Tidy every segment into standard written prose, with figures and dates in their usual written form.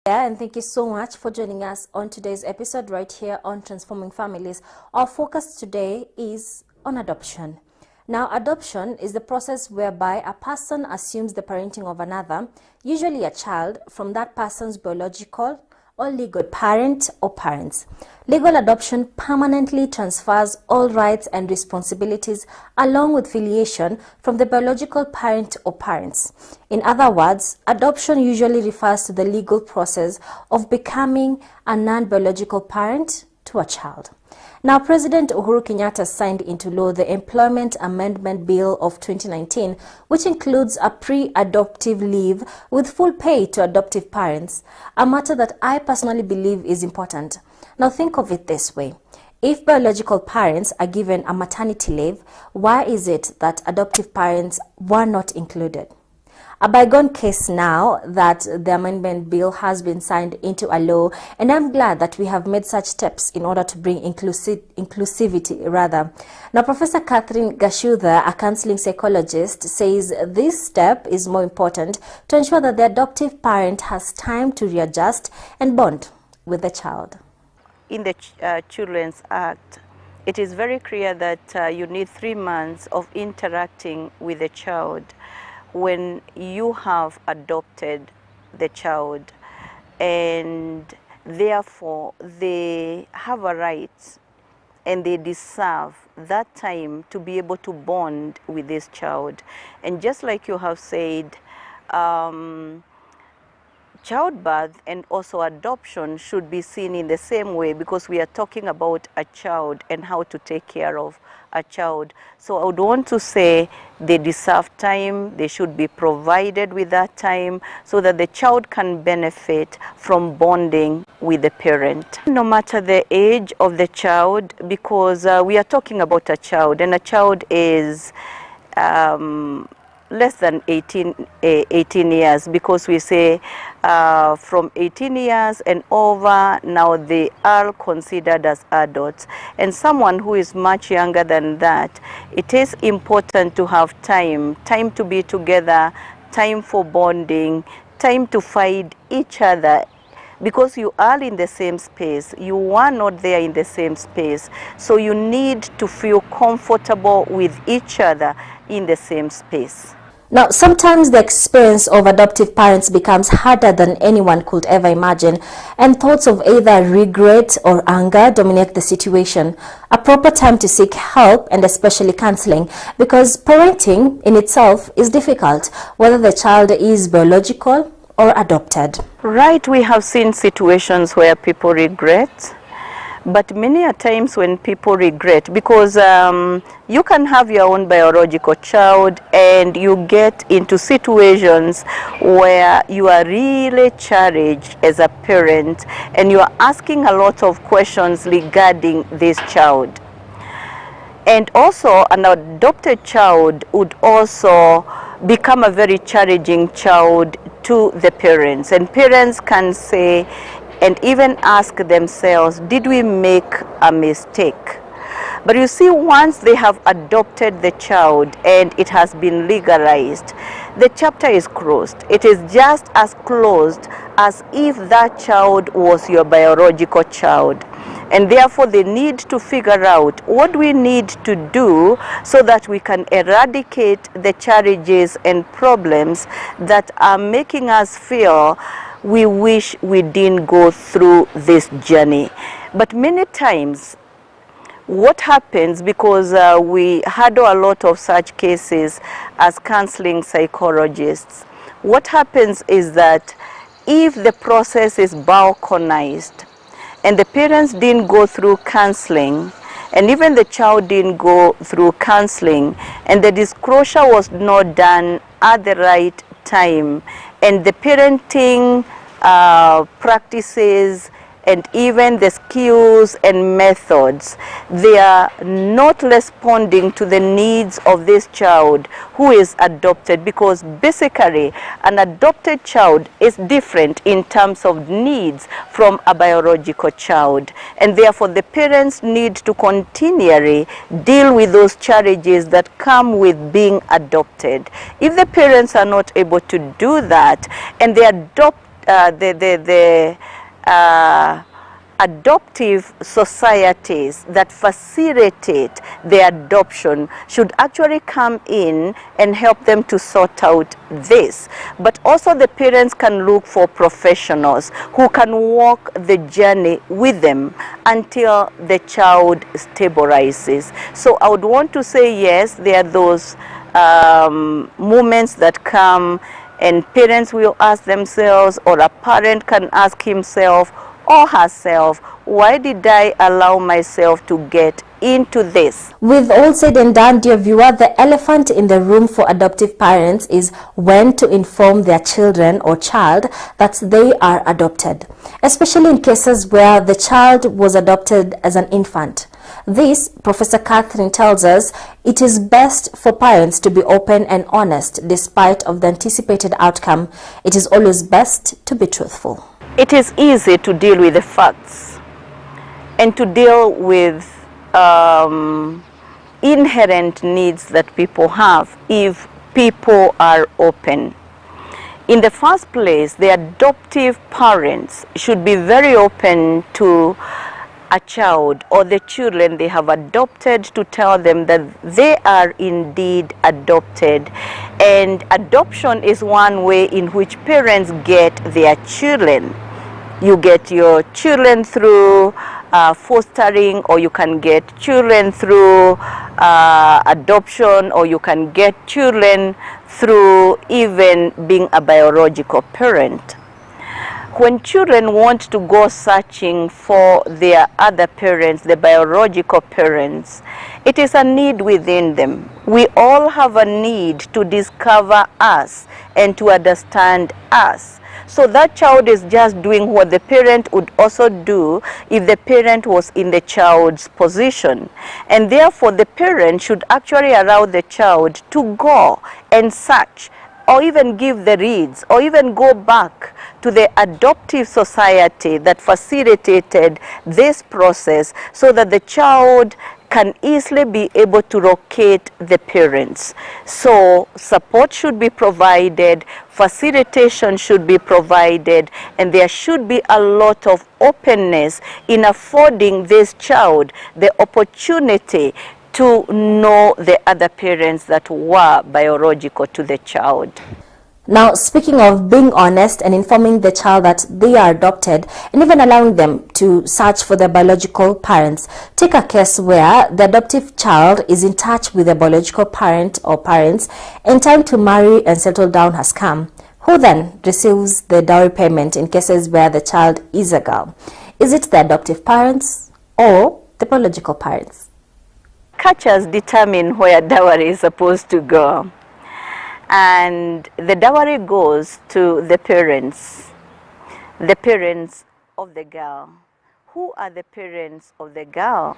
And thank you so much for joining us on today's episode right here on Transforming Families. Our focus today is on adoption. Now, adoption is the process whereby a person assumes the parenting of another, usually a child, from that person's biological or legal parent or parents. Legal adoption permanently transfers all rights and responsibilities along with filiation from the biological parent or parents. In other words, adoption usually refers to the legal process of becoming a non-biological parent to a child. Now, President Uhuru Kenyatta signed into law the Employment Amendment Bill of 2019, which includes a pre-adoptive leave with full pay to adoptive parents, a matter that I personally believe is important. Now, think of it this way. If biological parents are given a maternity leave, why is it that adoptive parents were not included? A bygone case now that the amendment bill has been signed into a law, and I'm glad that we have made such steps in order to bring inclusivity rather. Now, Professor Catherine Gashuda, a counseling psychologist, says this step is more important to ensure that the adoptive parent has time to readjust and bond with the child. In the Children's Act, it is very clear that you need 3 months of interacting with the child when you have adopted the child, and therefore they have a right and they deserve that time to be able to bond with this child. And just like you have said, childbirth and also adoption should be seen in the same way, because we are talking about a child and how to take care of a child. So I would want to say they deserve time, they should be provided with that time so that the child can benefit from bonding with the parent. No matter the age of the child, because we are talking about a child, and a child is less than 18 years, because we say from 18 years and over, now they are considered as adults. And someone who is much younger than that, it is important to have time to be together, time for bonding, time to find each other, because you are in the same space, you are not there in the same space, so you need to feel comfortable with each other in the same space. Now, sometimes the experience of adoptive parents becomes harder than anyone could ever imagine, and thoughts of either regret or anger dominate the situation. A proper time to seek help, and especially counseling, because parenting in itself is difficult, whether the child is biological or adopted. Right, we have seen situations where people regret. But many a times when people regret, because you can have your own biological child and you get into situations where you are really challenged as a parent and you are asking a lot of questions regarding this child. And also an adopted child would also become a very challenging child to the parents, and parents can say and even ask themselves, did we make a mistake? But you see, once they have adopted the child and it has been legalized, the chapter is closed. It is just as closed as if that child was your biological child. And therefore they need to figure out what we need to do so that we can eradicate the challenges and problems that are making us feel we wish we didn't go through this journey. But many times what happens, because we handle a lot of such cases as counseling psychologists, what happens is that if the process is balkanized and the parents didn't go through counseling, and even the child didn't go through counseling, and the disclosure was not done at the right time, and the parenting practices and even the skills and methods, they are not responding to the needs of this child who is adopted, because basically an adopted child is different in terms of needs from a biological child, and therefore the parents need to continually deal with those challenges that come with being adopted. If the parents are not able to do that and they adopt adoptive societies that facilitate the adoption should actually come in and help them to sort out this. But also the parents can look for professionals who can walk the journey with them until the child stabilizes. So I would want to say yes, there are those moments that come and parents will ask themselves, or a parent can ask himself or herself, why did I allow myself to get into this? With all said and done, dear viewer, the elephant in the room for adoptive parents is when to inform their children or child that they are adopted, especially in cases where the child was adopted as an infant. This, Professor Catherine tells us, it is best for parents to be open and honest despite of the anticipated outcome. It is always best to be truthful. It is easy to deal with the facts and to deal with inherent needs that people have if people are open. In the first place, the adoptive parents should be very open to a child or the children they have adopted, to tell them that they are indeed adopted. And adoption is one way in which parents get their children. You get your children through fostering, or you can get children through adoption, or you can get children through even being a biological parent. When children want to go searching for their other parents, the biological parents, it is a need within them. We all have a need to discover us and to understand us. So that child is just doing what the parent would also do if the parent was in the child's position. And therefore the parent should actually allow the child to go and search, or even give the reads, or even go back to the adoptive society that facilitated this process, so that the child can easily be able to locate the parents. So support should be provided, facilitation should be provided, and there should be a lot of openness in affording this child the opportunity to know the other parents that were biological to the child. Now, speaking of being honest and informing the child that they are adopted, and even allowing them to search for their biological parents, take a case where the adoptive child is in touch with the biological parent or parents, and time to marry and settle down has come. Who then receives the dowry payment in cases where the child is a girl? Is it the adoptive parents or the biological parents? Cultures determine where dowry is supposed to go. And the dowry goes to the parents of the girl. Who are the parents of the girl?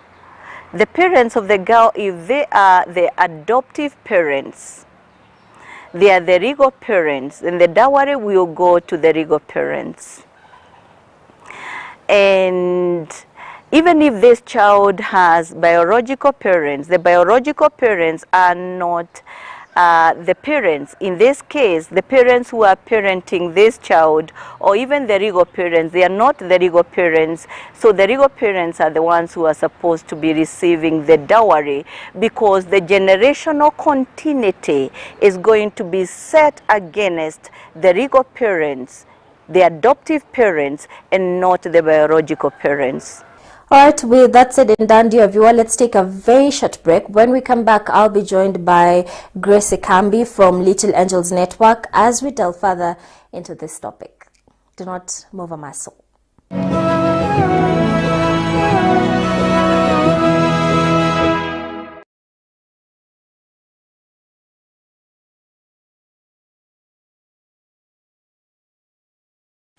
The parents of the girl, if they are the adoptive parents, they are the legal parents, then the dowry will go to the legal parents. And even if this child has biological parents, the biological parents are not the parents. In this case, the parents who are parenting this child, or even the legal parents, they are not the legal parents. So the legal parents are the ones who are supposed to be receiving the dowry, because the generational continuity is going to be set against the legal parents, the adoptive parents, and not the biological parents. All right, with that said and done, dear viewer, let's take a very short break. When we come back, I'll be joined by Gracie Kambi from Little Angels Network as we delve further into this topic. Do not move a muscle.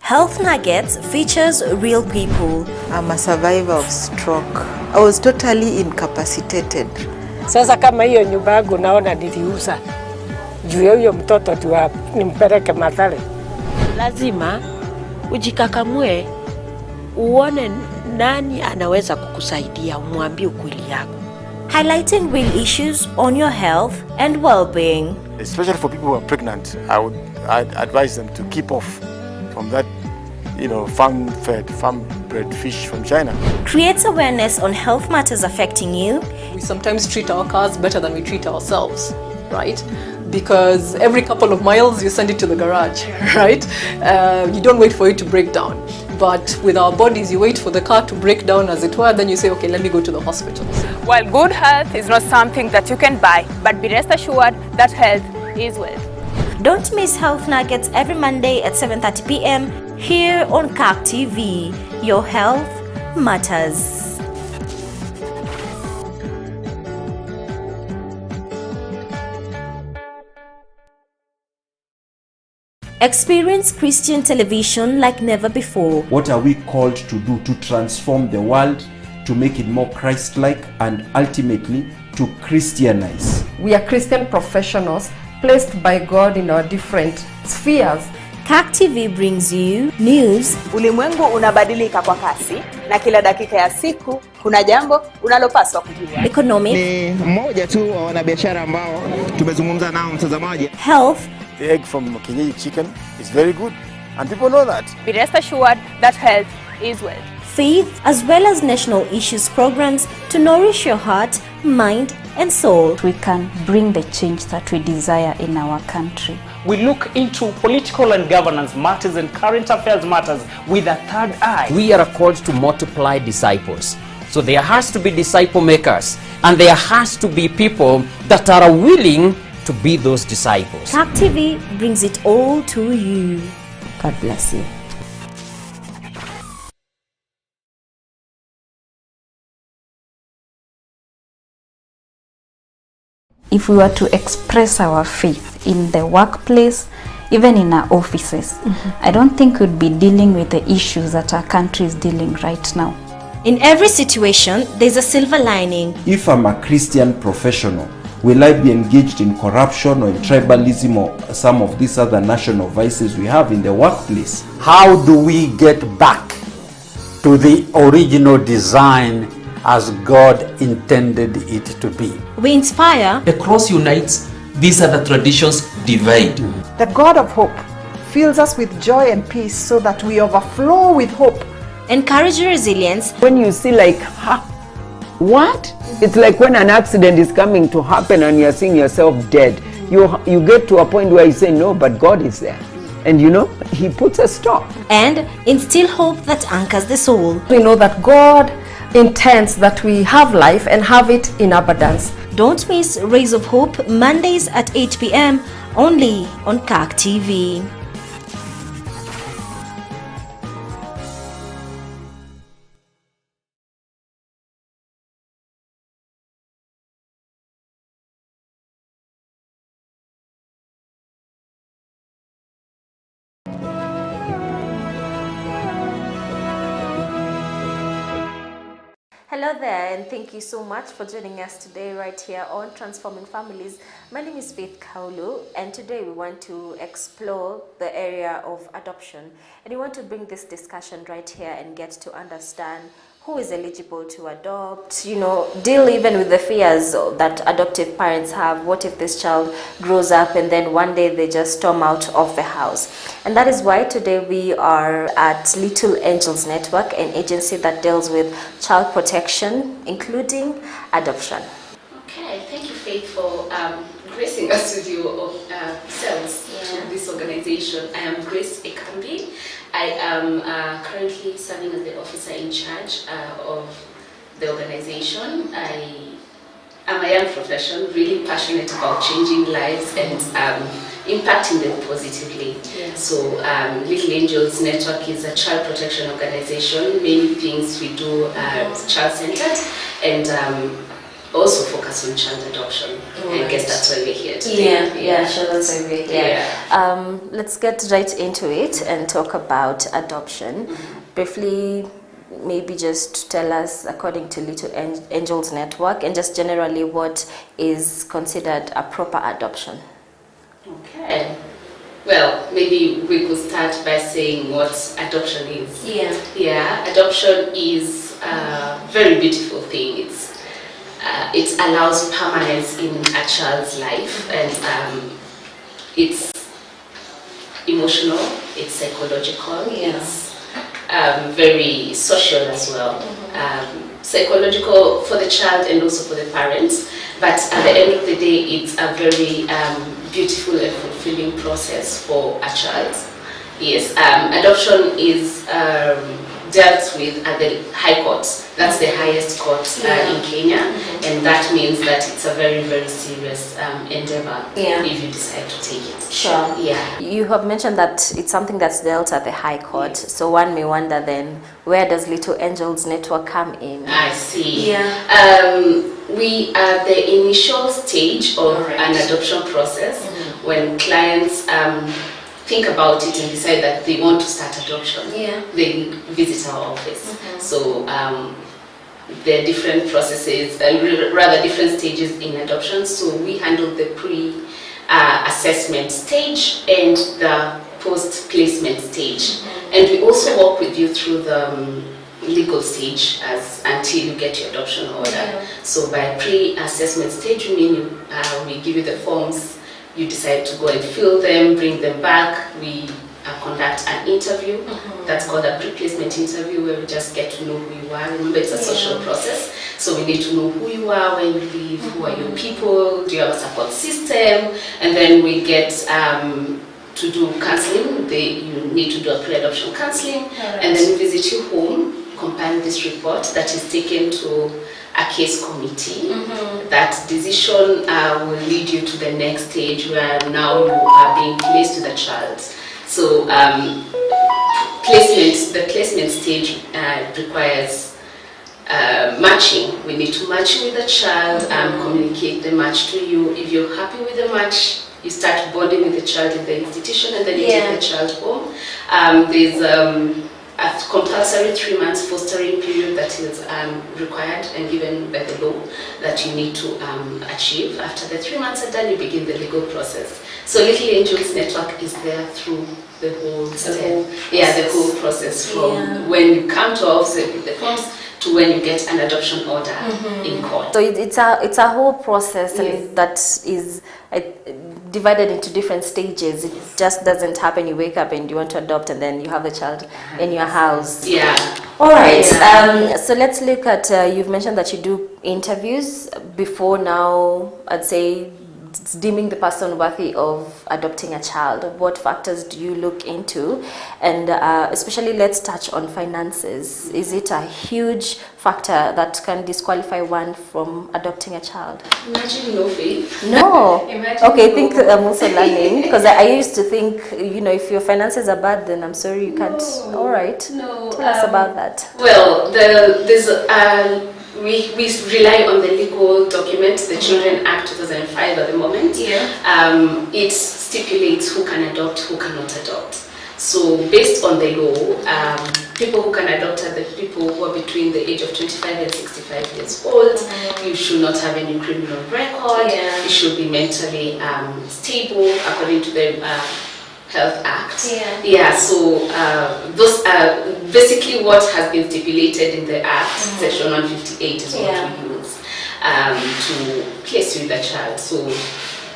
Health Nuggets features real people. I'm a survivor of stroke. I was totally incapacitated. Sasa kama hiyo nyumba yangu naona niliuza. Juu ya huyo mtoto tu nimpeleke Mathare. Lazima ujikakamue, uone nani anaweza kukusaidia, umwambie ukweli yako. Highlighting real issues on your health and well-being. Especially for people who are pregnant, I'd advise them to keep off from that farm-bred fish from China. Creates awareness on health matters affecting you. We sometimes treat our cars better than we treat ourselves, right? Because every couple of miles you send it to the garage, right? You don't wait for it to break down. But with our bodies, you wait for the car to break down, as it were, then you say, okay, let me go to the hospital. While good health is not something that you can buy, but be rest assured that health is wealth. Don't miss Health Nuggets every Monday at 7:30 p.m. here on CAC TV. Your health matters. Experience Christian television like never before. What are we called to do to transform the world, to make it more Christ-like, and ultimately to Christianize? We are Christian professionals placed by God in our different spheres. CAC TV brings you news. Ulimwengu unabadilika kwa kasi na kila dakika ya siku kuna jambo unalopaswa kujua. Economic. Ni mmoja tu wa wanabiashara ambao tumezungumza nao mtazamaji. Health. The egg from Kienyeji chicken is very good, and people know that. Be rest assured that health is wealth. Faith, as well as national issues programs to nourish your heart, mind and soul. We can bring the change that we desire in our country. We look into political and governance matters and current affairs matters with a third eye. We are called to multiply disciples. So there has to be disciple makers, and there has to be people that are willing to be those disciples. CAC TV brings it all to you. God bless you. If we were to express our faith in the workplace, even in our offices, I don't think we'd be dealing with the issues that our country is dealing right now. In every situation, there's a silver lining. If I'm a Christian professional, will I be engaged in corruption or in tribalism or some of these other national vices we have in the workplace? How do we get back to the original design as God intended it to be? We inspire. The cross unites, these other traditions divide. The God of hope fills us with joy and peace so that we overflow with hope. Encourage resilience. When you see like, what? It's like when an accident is coming to happen and you're seeing yourself dead. You get to a point where you say, no, but God is there. And you know, He puts a stop. And instill hope that anchors the soul. We know that God intends that we have life and have it in abundance. Don't miss Rays of Hope Mondays at 8 p.m. only on CAC TV. Hello there, and thank you so much for joining us today right here on Transforming Families. My name is Faith Kaulu, and today we want to explore the area of adoption, and we want to bring this discussion right here and get to understand who is eligible to adopt, you know, deal even with the fears that adoptive parents have. What if this child grows up and then one day they just storm out of the house? And that is why today we are at Little Angels Network, an agency that deals with child protection, including adoption. Okay, thank you, Faith, for gracing us with your selves to this organization. I am Grace Ekambi. I am currently serving as the officer in charge of the organization. I am a young professional, really passionate about changing lives and impacting them positively. Yeah. So Little Angels Network is a child protection organization. Many things we do are child-centered and also focus on child adoption. Right. I guess that's why we're here today. Yeah, sure, that's why we're here. Yeah. Let's get right into it and talk about adoption. Briefly, maybe just tell us, according to Little Angels Network, and just generally what is considered a proper adoption. Okay. Well, maybe we could start by saying what adoption is. Yeah, adoption is a very beautiful thing. It allows permanence in a child's life, and it's emotional, it's psychological, it's very social as well. Psychological for the child and also for the parents. But at the end of the day, it's a very beautiful and fulfilling process for a child. Yes, adoption is dealt with at the High Court. That's the highest court in Kenya, and that means that it's a very, very serious endeavor if you decide to take it. Sure. Yeah. You have mentioned that it's something that's dealt at the High Court, so one may wonder then, where does Little Angels Network come in? I see. Yeah. We are the initial stage of an adoption process when clients think about it and decide that they want to start adoption. They visit our office. So there are different processes, rather different stages in adoption. So we handle the pre-assessment stage and the post-placement stage. And we also work with you through the legal stage until you get your adoption order. So by pre-assessment stage, we mean we give you the forms, you decide to go and fill them, bring them back. We conduct an interview. That's called a pre-placement interview, where we just get to know who you are. Remember, it's a social process, so we need to know who you are, when you live, who are your people, do you have a support system, and then we get to do counseling. You need to do a pre-adoption counseling, and then we visit you home, compile this report that is taken to a case committee. That decision will lead you to the next stage, where now you are being placed with the child. So the placement stage requires matching. We need to match you with the child and communicate the match to you. If you're happy with the match, you start bonding with the child in the institution, and then you take the child home. There's a compulsory 3 months fostering period that is required and given by the law that you need to achieve. After the 3 months are done, you begin the legal process. So Little Angels Network is there through the whole the whole process, from when you come to our office with the forms to when you get an adoption order in court. So it's a whole process and that is divided into different stages. It just doesn't happen, you wake up and you want to adopt and then you have the child in your house. All right. So let's look at, you've mentioned that you do interviews before now, I'd say, deeming the person worthy of adopting a child. What factors do you look into? And especially, let's touch on finances. Is it a huge factor that can disqualify one from adopting a child? Imagine no faith. No. Okay, I think I'm also learning, because I used to think, if your finances are bad, then I'm sorry, you can't. All right. No. Tell us about that. Well, we rely on the legal document, the Children Act 2005 at the moment. It stipulates who can adopt, who cannot adopt. So based on the law, people who can adopt are the people who are between the age of 25 and 65 years old. You should not have any criminal record. You should be mentally stable according to the Health Act. So those are basically what has been stipulated in the Act. Section 158 is what we use to place you with a child. So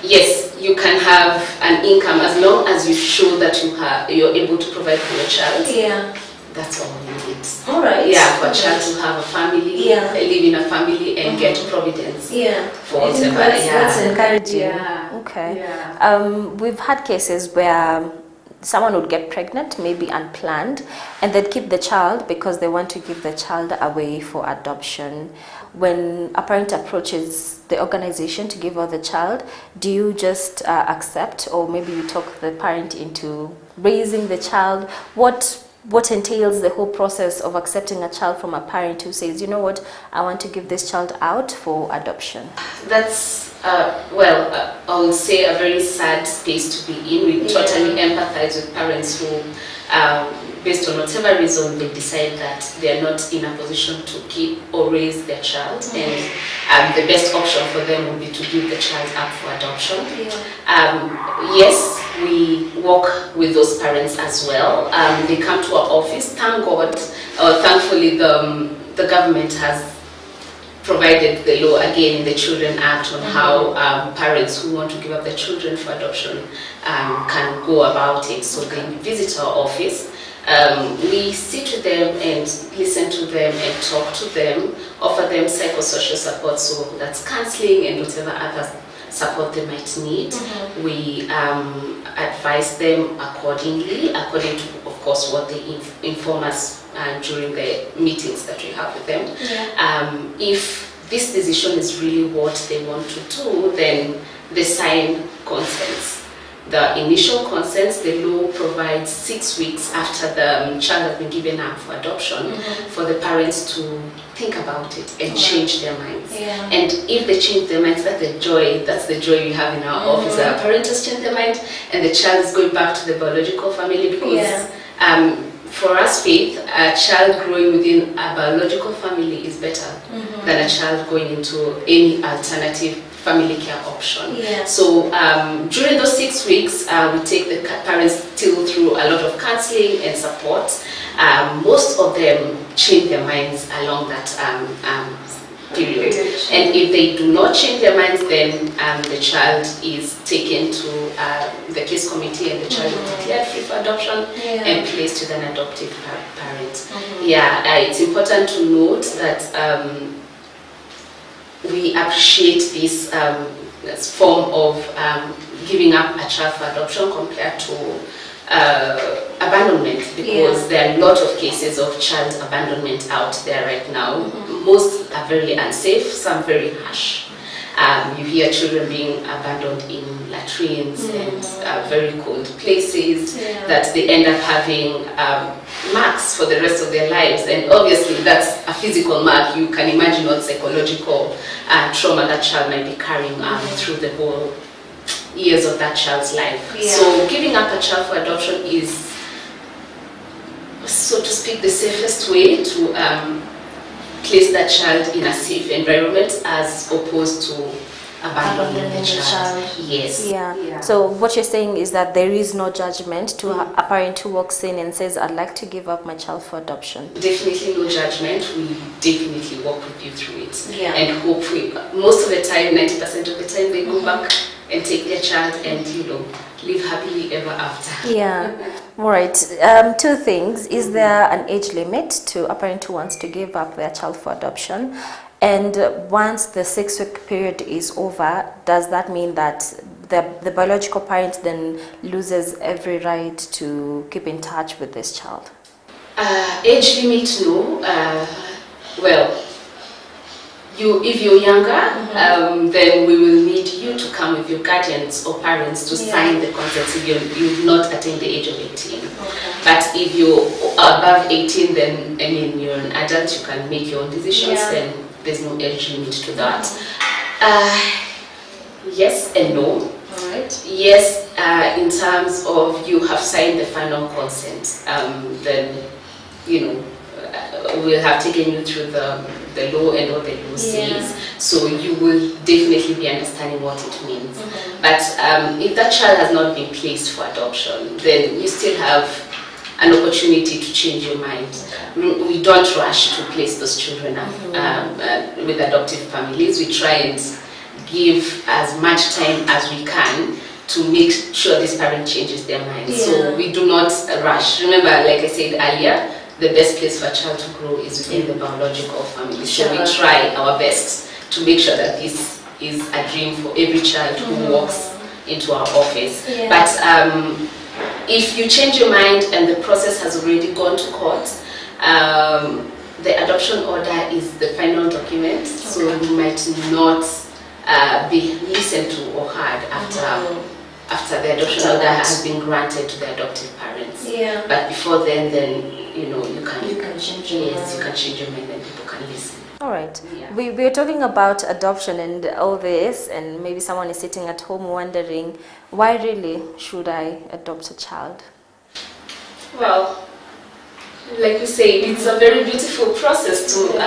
yes, you can have an income as long as you show that you're able to provide for your child. That's all we need. All right. For a child to have a family, live in a family, and get providence. For whatever. That's encouraging. Okay. We've had cases where someone would get pregnant, maybe unplanned, and they'd keep the child because they want to give the child away for adoption. When a parent approaches the organization to give out the child, do you just accept, or maybe you talk the parent into raising the child? What entails the whole process of accepting a child from a parent who says, you know what, I want to give this child out for adoption? That's, I would say, a very sad space to be in. We totally empathize with parents who, based on whatever reason, they decide that they are not in a position to keep or raise their child, and the best option for them would be to give the child up for adoption. Yes, we work with those parents as well. They come to our office. Thank God, or thankfully, the government has provided the law again in the Children Act on how parents who want to give up their children for adoption can go about it. So they visit our office. We sit with them and listen to them and talk to them, offer them psychosocial support, so that's counseling and whatever other support they might need. We advise them accordingly, according to, of course, what they inform us during the meetings that we have with them. If this decision is really what they want to do, then they sign consents. The initial consents, the law provides 6 weeks after the child has been given up for adoption for the parents to think about it and change their minds. And if they change their minds, that's the joy we have in our office. Our parents has changed their mind and the child is going back to the biological family, because for us, Faith, a child growing within a biological family is better than a child going into any alternative family care option. So during those 6 weeks, we take the parents still through a lot of counseling and support. Most of them change their minds along that period. And if they do not change their minds, then the child is taken to the case committee and the child is declared free for adoption and placed with an adoptive parent. It's important to note that we appreciate this form of giving up a child for adoption compared to abandonment, because there are a lot of cases of child abandonment out there right now. Most are very unsafe, some very harsh. You hear children being abandoned in latrines and very cold places that they end up having marks for the rest of their lives. And obviously that's a physical mark. You can imagine what psychological trauma that child might be carrying through the whole years of that child's life. So giving up a child for adoption is, so to speak, the safest way to place that child in a safe environment as opposed to abandoning the child. So what you're saying is that there is no judgment to a parent who walks in and says, I'd like to give up my child for adoption. Definitely no judgment. We definitely walk with you through it. And hopefully, most of the time, 90% of the time, they go back and take their child and, live happily ever after. All right. 2 things. Is there an age limit to a parent who wants to give up their child for adoption? And once the 6-week period is over, does that mean that the biological parent then loses every right to keep in touch with this child? Age limit, no. If you're younger, then we will need you to come with your guardians or parents to sign the consent if you've not attained the age of 18. But if you're above 18, then you're an adult, you can make your own decisions, then there's no age limit to that. Yes and no. Yes, in terms of you have signed the final consent, then we'll have taken you through the law and what the law says, so you will definitely be understanding what it means. But if that child has not been placed for adoption, then you still have an opportunity to change your mind. We don't rush to place those children with adoptive families. We try and give as much time as we can to make sure this parent changes their mind. So we do not rush. Remember, like I said earlier, the best place for a child to grow is within the biological family. So we try our best to make sure that this is a dream for every child who walks into our office. But if you change your mind and the process has already gone to court, the adoption order is the final document, so you might not be listened to or heard after the adoption order has been granted to the adoptive parents. But before then you can change your mind. You can change your mind and people can listen. All right. We're talking about adoption and all this, and maybe someone is sitting at home wondering, why really should I adopt a child? Well, like you say, it's a very beautiful process to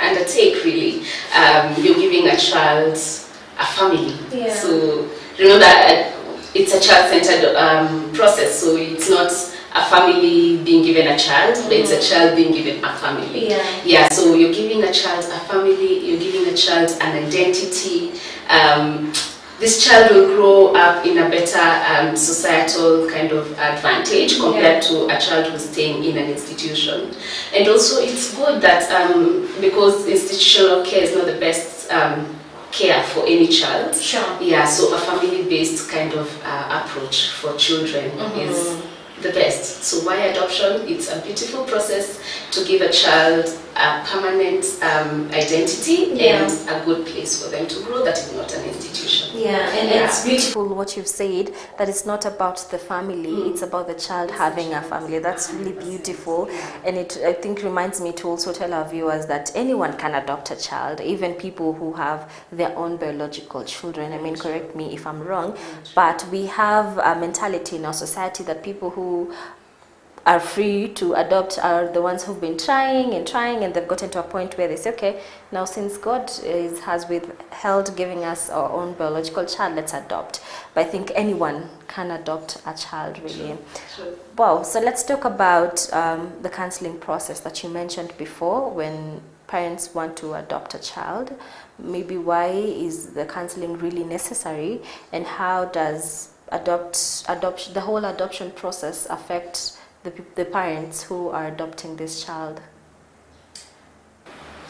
undertake, really. You're giving a child a family. So remember, it's a child-centered process, so it's not a family being given a child, but it's a child being given a family. So you're giving a child a family, you're giving a child an identity. this child will grow up in a better societal kind of advantage compared to a child who's staying in an institution. And also it's good that because institutional care is not the best care for any child. Sure. Yeah, so a family-based kind of approach for children is the best. So why adoption? It's a beautiful process to give a child a permanent identity and a good place for them to grow that is not an institution. Yeah, and it's beautiful what you've said, that it's not about the family, it's about the child having a family. That's really beautiful, and it, I think, reminds me to also tell our viewers that anyone can adopt a child, even people who have their own biological children. I mean, correct me if I'm wrong, but we have a mentality in our society that people who are free to adopt are the ones who've been trying, and they've gotten to a point where they say, okay, now since God has withheld giving us our own biological child, let's adopt. But I think anyone can adopt a child, really. Sure. Wow, so let's talk about the counseling process that you mentioned before when parents want to adopt a child. Maybe why is the counseling really necessary, and how does the whole adoption process affect the parents who are adopting this child?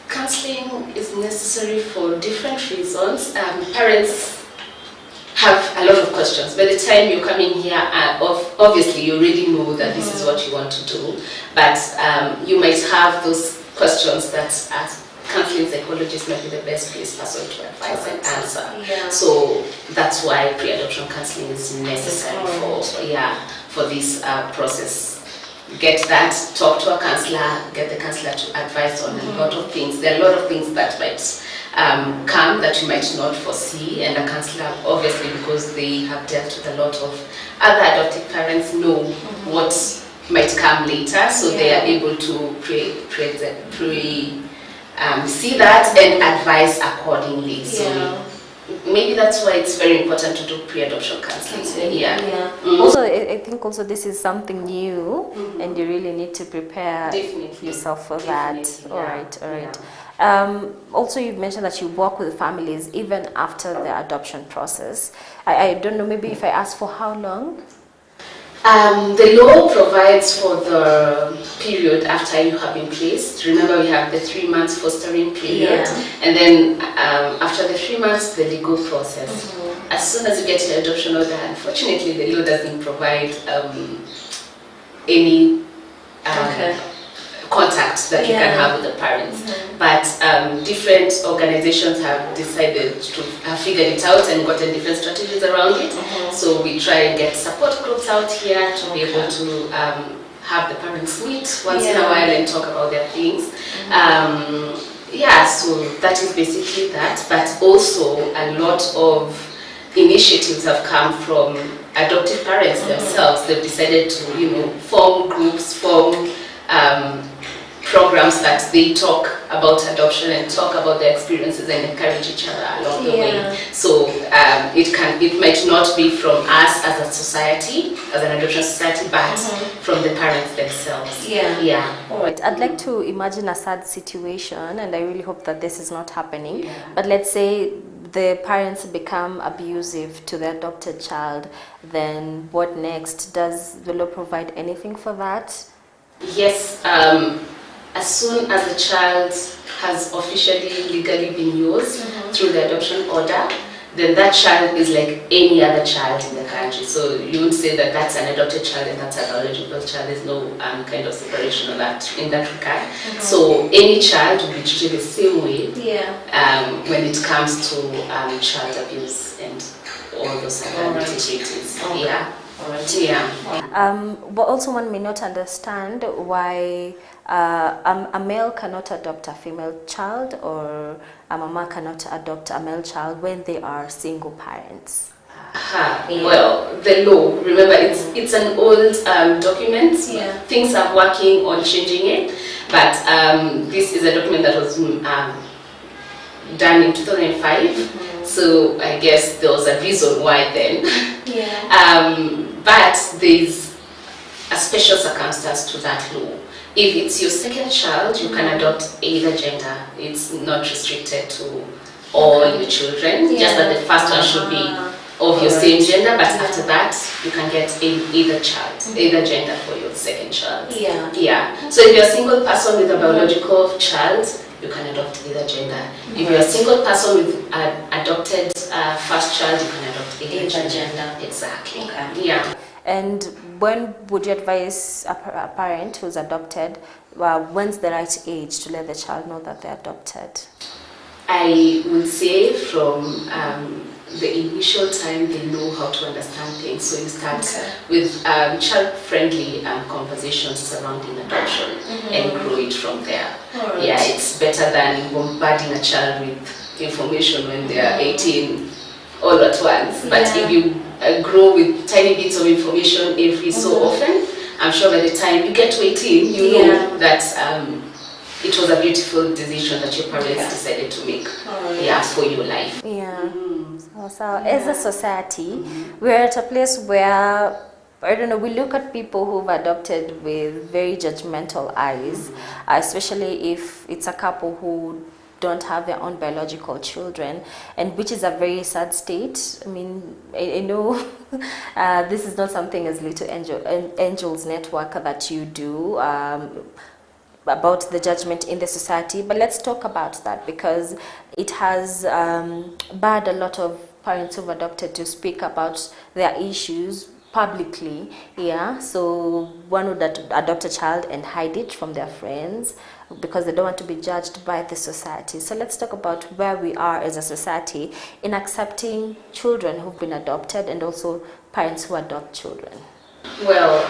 Counseling is necessary for different reasons. Parents have a lot of questions. By the time you come in here, obviously you already know that this is what you want to do, but you might have those questions that as counseling psychologists might be the best placed person to advise and answer. Yeah. So that's why pre-adoption counseling is necessary for this process. Get that, talk to a counselor, get the counselor to advise on a lot of things. There are a lot of things that might come that you might not foresee, and a counselor, obviously, because they have dealt with a lot of other adoptive parents, know what might come later, so they are able to see that and advise accordingly. So maybe that's why it's very important to do pre-adoption counseling. Also, I think also this is something new, and you really need to prepare yourself for that. All right. Also, you've mentioned that you work with families even after the adoption process. I don't know, maybe if I ask for how long? The law provides for the period after you have been placed. Remember, we have the 3 months fostering period, and then after the 3 months, the legal process. As soon as you get your adoption order, unfortunately, the law doesn't provide any contact that you can have with the parents. But different organizations have decided to have figured it out and gotten different strategies around it. So we try and get support groups out here to be able to have the parents meet once in a while and talk about their things. So that is basically that. But also a lot of initiatives have come from adoptive parents themselves. They've decided to, form groups, form programs that they talk about adoption and talk about their experiences and encourage each other along the way. So it might not be from us as a society, as an adoption society, but from the parents themselves. All right. I'd like to imagine a sad situation, and I really hope that this is not happening. But let's say the parents become abusive to the adopted child, then what next? Does the law provide anything for that? Yes. As soon as the child has officially legally been used through the adoption order, then that child is like any other child in the country. So you would say that that's an adopted child and that's a biological child. There's no kind of separation of that in that regard. So any child will be treated the same way when it comes to child abuse and all those other nitty-gritties. But also one may not understand why a male cannot adopt a female child, or a mama cannot adopt a male child when they are single parents. Well, the law, remember, it's an old document. Things are working on changing it, but this is a document that was done in 2005. So I guess there was a reason why then. But there's a special circumstance to that law. If it's your second child, you can adopt either gender. It's not restricted to all your children, just that the first one should be of your same gender, but after that you can get either gender for your second child. So if you're a single person with a biological child, you can adopt either gender. If you're a single person with an adopted first child, you can adopt either gender. Exactly. And when would you advise a parent who's adopted, when's the right age to let the child know that they're adopted? I would say from the initial time they know how to understand things. So you start with child-friendly conversations surrounding adoption and grow it from there. It's better than bombarding a child with information when they are 18 all at once. But if you grow with tiny bits of information every so often, I'm sure by the time you get to 18, you know that it was a beautiful decision that your parents decided to make for your life. So as a society, we're at a place where, I don't know, we look at people who've adopted with very judgmental eyes, especially if it's a couple who don't have their own biological children, and which is a very sad state. I mean, I know this is not something as Little Angels Network that you do about the judgment in the society, but let's talk about that, because it has barred a lot of parents who've adopted to speak about their issues publicly. So one would adopt a child and hide it from their friends because they don't want to be judged by the society. So let's talk about where we are as a society in accepting children who've been adopted and also parents who adopt children. Well,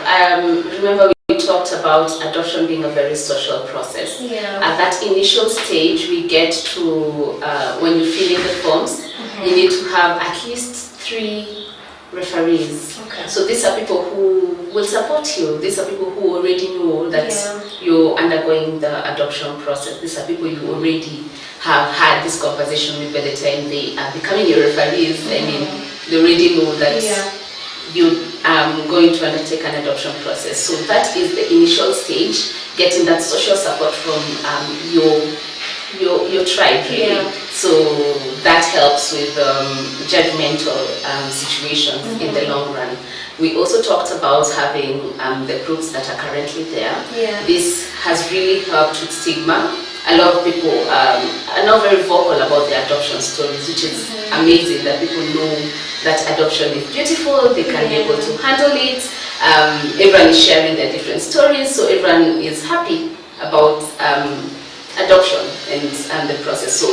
remember we talked about adoption being a very social process. At that initial stage, we get to, when you fill in the forms, you need to have at least 3 referees. So these are people who will support you. These are people who already know that you're undergoing the adoption process. These are people you already have had this conversation with by the time they are becoming your referees. I mean, they already know that you are going to undertake an adoption process. So that is the initial stage, getting that social support from your tribe, really. So that helps with judgmental situations in the long run. We also talked about having the groups that are currently there. This has really helped with stigma. A lot of people are not very vocal about their adoption stories, which is amazing that people know that adoption is beautiful, they can be able to handle it. Everyone is sharing their different stories, so everyone is happy about adoption and the process. So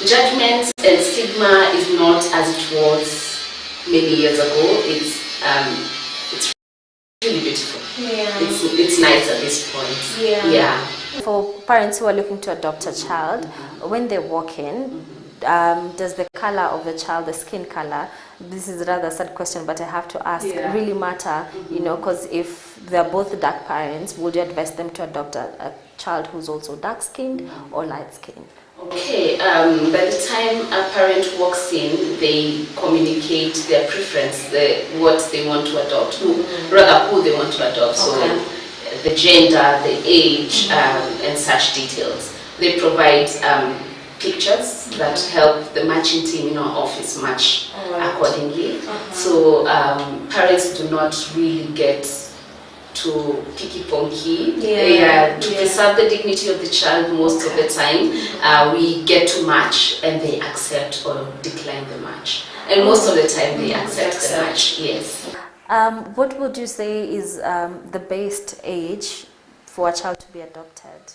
judgment and stigma is not as it was many years ago. It's really beautiful. It's nice at this point. For parents who are looking to adopt a child, when they walk in, does the color of the child, the skin color, this is a rather sad question, but I have to ask, really matter? You know, because if they're both dark parents, would you advise them to adopt a child who's also dark skinned or light skinned? Okay, by the time a parent walks in, they communicate their preference, what they want to adopt, who they want to adopt. So the gender, the age, and such details. They provide pictures that help the matching team in our office match accordingly. So parents do not really get to picky-ponky. To preserve the dignity of the child most of the time. We get to match and they accept or decline the match. And most of the time they accept the match, What would you say is the best age for a child to be adopted?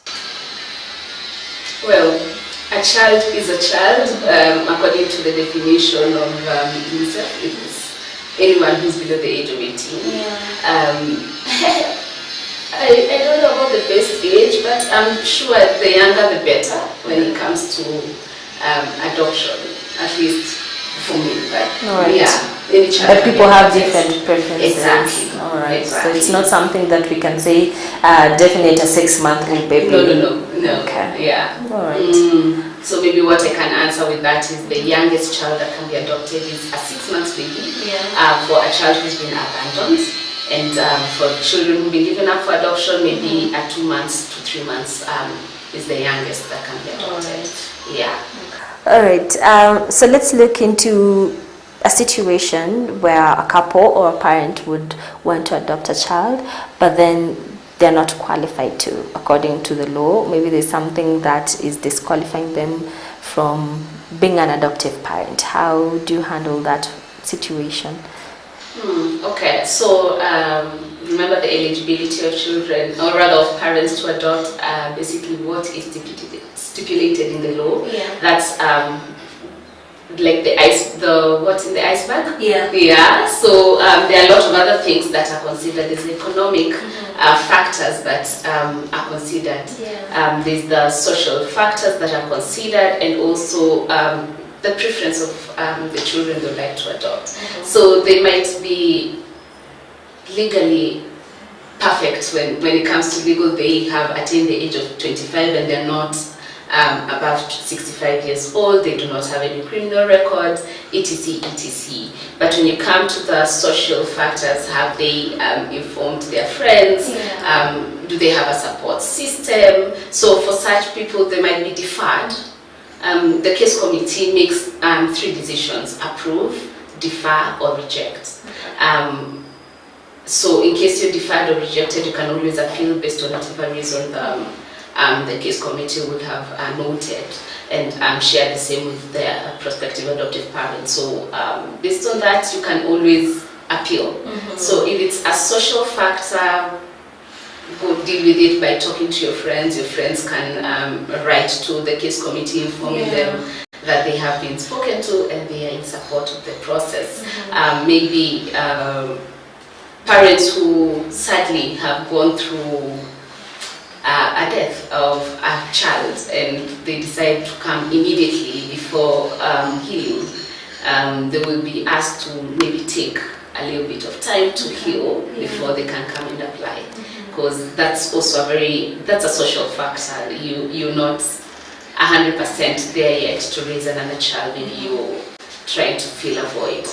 Well, a child is a child, according to the definition of UNICEF. It's anyone who's below the age of 18. I don't know about the best age, but I'm sure the younger the better when it comes to adoption, at least for me. But people have different preferences. Exactly. Alright, so it's not something that we can say definite a 6-month-old baby. No. Okay. Alright. So maybe what I can answer with that is the youngest child that can be adopted is a 6-month baby for a child who's been abandoned. And for children who've been given up for adoption, maybe at 2 months to 3 months is the youngest that can be adopted. All right, so let's look into a situation where a couple or a parent would want to adopt a child, but then they're not qualified to, according to the law. Maybe there's something that is disqualifying them from being an adoptive parent. How do you handle that situation? Okay, so remember the eligibility of children, or rather of parents to adopt, basically what is stipulated in the law. Yeah. That's like what's in the iceberg? Yeah. Yeah, so there are a lot of other things that are considered. There's economic factors that are considered. Yeah. There's the social factors that are considered, and also the preference of the children they would like to adopt. So they might be legally perfect when it comes to legal. They have attained the age of 25 and they're not above 65 years old. They do not have any criminal record, etc, etc. But when you come to the social factors, have they informed their friends? Yeah. Do they have a support system? So for such people, they might be deferred. The case committee makes 3 decisions: approve, defer, or reject. So in case you're deferred or rejected, you can always appeal based on whatever reason the case committee would have noted, and share the same with their prospective adoptive parents. So based on that, you can always appeal. So if it's a social factor, go deal with it by talking to your friends. Your friends can write to the case committee informing them that they have been spoken to and they are in support of the process. Maybe parents who sadly have gone through a death of a child and they decide to come immediately before healing, they will be asked to maybe take a little bit of time to heal before they can come and apply. Because that's also that's a social factor. You're not 100% there yet to raise another child. Maybe you're trying to fill a void.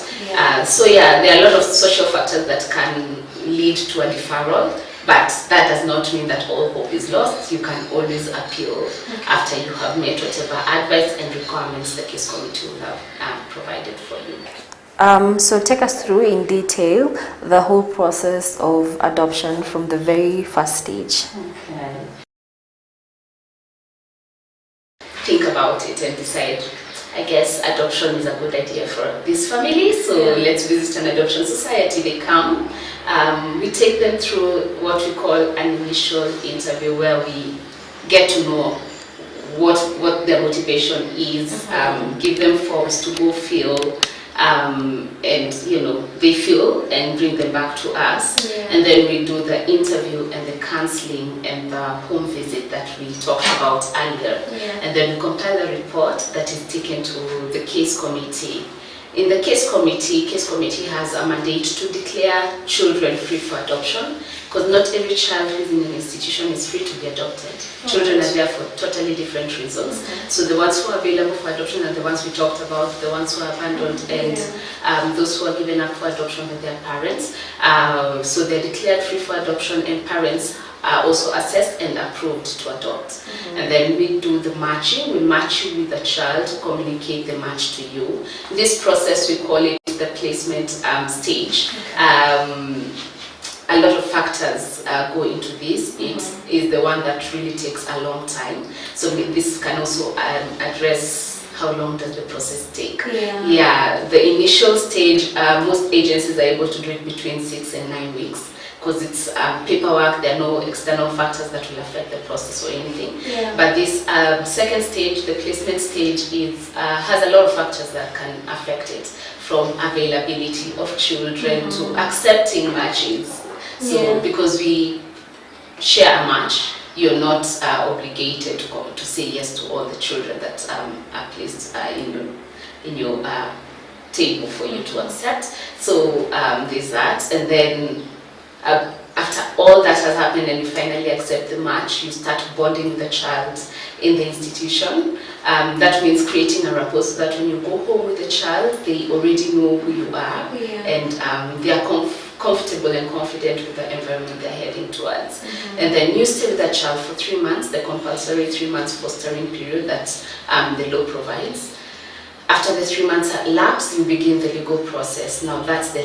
So yeah, there are a lot of social factors that can lead to a deferral, but that does not mean that all hope is lost. You can always appeal after you have met whatever advice and requirements the case committee will have provided for you. So take us through in detail the whole process of adoption from the very first stage. Okay. Think about it and decide, I guess adoption is a good idea for this family, so let's visit an adoption society. They come, we take them through what we call an initial interview where we get to know what their motivation is, give them forms to go fill, and they fill and bring them back to us, and then we do the interview and the counseling and the home visit that we talked about earlier, and then we compile a report that is taken to the case committee. In the case committee has a mandate to declare children free for adoption, because not every child who is in an institution is free to be adopted. Children are there for totally different reasons. So the ones who are available for adoption are the ones we talked about, the ones who are abandoned, and those who are given up for adoption by their parents. So they're declared free for adoption, and parents are also assessed and approved to adopt. And then we do the matching. We match you with the child, communicate the match to you. This process, we call it the placement stage. A lot of factors go into this. It is the one that really takes a long time. So this can also address how long does the process take. The initial stage, most agencies are able to do it between 6 and 9 weeks. Because it's paperwork, there are no external factors that will affect the process or anything. But this second stage, the placement stage, has a lot of factors that can affect it, from availability of children to accepting matches. So because we share a match, you're not obligated to say yes to all the children that are placed in your table for you to accept. So there's that, and then after all that has happened and you finally accept the match, you start bonding the child in the institution. That means creating a rapport so that when you go home with the child, they already know who you are, and they are comfortable and confident with the environment they're heading towards. And then you stay with that child for 3 months, the compulsory 3 months fostering period that the law provides. After the 3 months lapse, you begin the legal process. Now that's the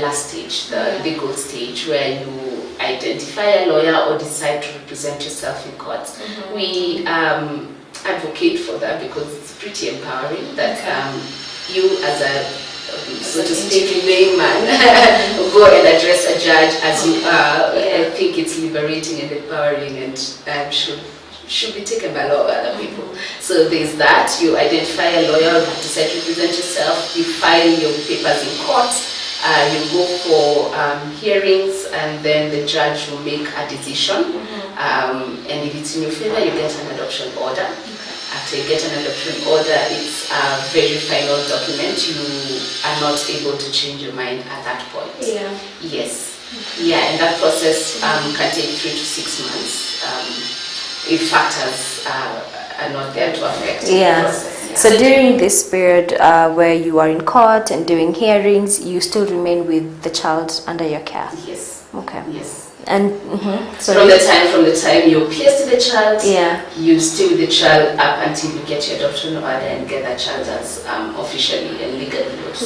last stage, the legal stage, where you identify a lawyer or decide to represent yourself in court. We advocate for that because it's pretty empowering that you as a, so to speak, layman go and address a judge as you are. I think it's liberating and empowering, and should be taken by a lot of other people. So there's that. You identify a lawyer, you decide to represent yourself, you file your papers in court, you go for hearings, and then the judge will make a decision. And if it's in your favor, you get an adoption order. After you get an adoption order, it's a very final document. You are not able to change your mind at that point. Yes. And that process can take 3 to 6 months. If factors are not there to affect the process. So during this period where you are in court and doing hearings, you still remain with the child under your care? Yes. Okay. Yes. And from the time you pierce the child, you stay with the child up until you get your adoption order and get that child as officially and legally yours.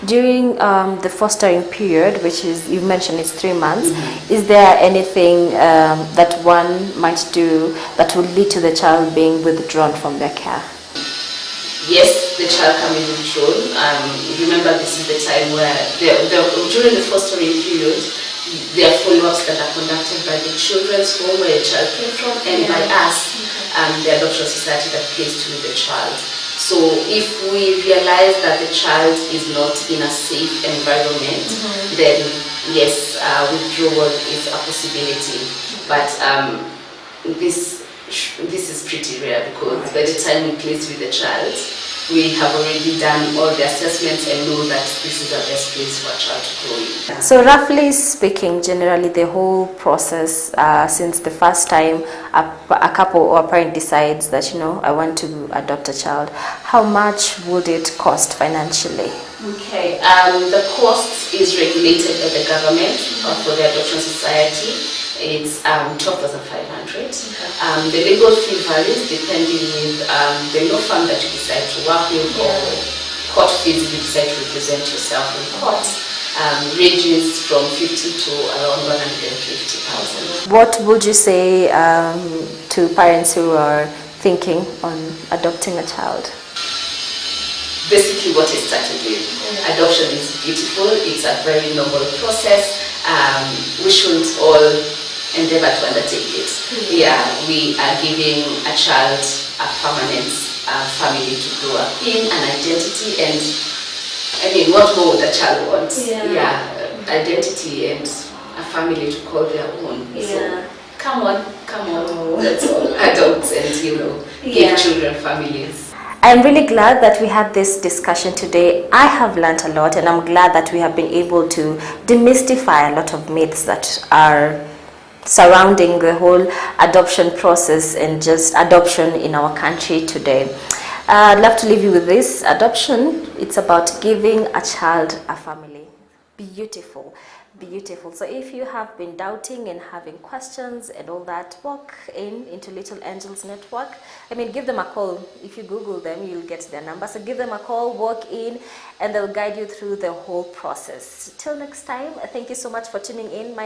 During the fostering period, which is, you mentioned it's 3 months, is there anything that one might do that would lead to the child being withdrawn from their care? Yes, the child can be withdrawn. Remember, this is the time where during the fostering period, there are follow-ups that are conducted by the children's home where the child came from, and by us, the adoption society that placed with the child. So if we realize that the child is not in a safe environment, then yes, withdrawal is a possibility. But this is pretty rare, because by the time we place with the child, we have already done all the assessments and know that this is the best place for a child to grow in. So roughly speaking, generally the whole process, since the first time a couple or a parent decides that, I want to adopt a child, how much would it cost financially? Okay, the cost is regulated by the government for the Adoption Society. It's 12,500. The legal fee varies depending with the law firm that you decide to work with, or court fees if you decide to represent yourself in court. Ranges from 50 to around 150,000. What would you say to parents who are thinking on adopting a child? Basically what I started with. Adoption is beautiful, it's a very noble process. We should all endeavor to undertake it. We are giving a child a permanent family to grow up in, an identity, and what more would a child want? Identity and a family to call their own. So come on, let's all adopt and give children families. I'm really glad that we had this discussion today. I have learned a lot, and I'm glad that we have been able to demystify a lot of myths that are surrounding the whole adoption process and just adoption in our country today. I'd love to leave you with this. Adoption, it's about giving a child a family. Beautiful. Beautiful. So if you have been doubting and having questions and all that, walk into Little Angels Network. Give them a call. If you Google them, you'll get their number. So give them a call, walk in, and they'll guide you through the whole process. Till next time, thank you so much for tuning in. My name